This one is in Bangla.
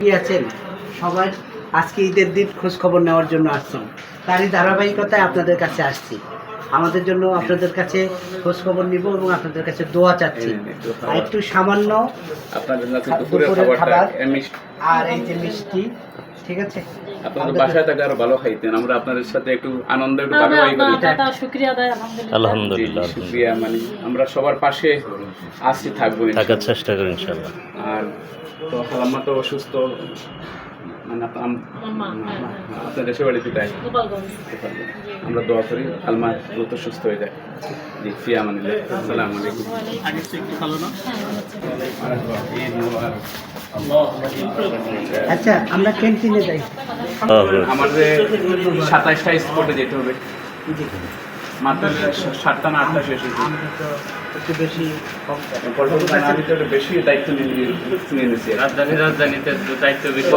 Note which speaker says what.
Speaker 1: কি আছেন সবার? আজকে ঈদের দিন খোঁজ খবর নেওয়ার জন্য আসছেন, তারই ধারাবাহিকতায় আপনাদের কাছে আসছি। আমাদের জন্য আপনাদের কাছে খোঁজ খবর নিব এবং আপনাদের কাছে দোয়া চাচ্ছি। আর একটু সামান্য
Speaker 2: আপনাদের
Speaker 1: দুপুরের খাবার আর এই যে মিষ্টি, ঠিক আছে?
Speaker 2: আপনাদের বাসায় থাকলে আরো ভালো খাইতেন। আমরা আপনাদের সাথে একটু আনন্দ একটু ভাগাভাগি করি।
Speaker 3: শুকরিয়া আদায়
Speaker 2: আলহামদুলিল্লাহ, শুকরিয়া। মানে আমরা সবার পাশে আসছি, থাকবো
Speaker 4: থাকার চেষ্টা করি ইনশাআল্লাহ।
Speaker 2: আর তো খালাম্মা তো অসুস্থ, মানে আপনার দেশের বাড়িতে তাই আমরা দোয়া করি আলমা দ্রুত সুস্থ হয়ে যায়। জি, ফিয়া মানিল্লাহ। আসসালামু আলাইকুম।
Speaker 1: আচ্ছা, আমরা ক্যান্টিনে যাই।
Speaker 2: আমাদের 27টা স্পটে যেতে হবে, মাত্র 7টা না 8টা শেষ হয়েছে।
Speaker 1: একটু বেশি
Speaker 2: বেশি দায়িত্ব নিয়ে নিয়েছি। রাজধানীতে দায়িত্ব বেশি।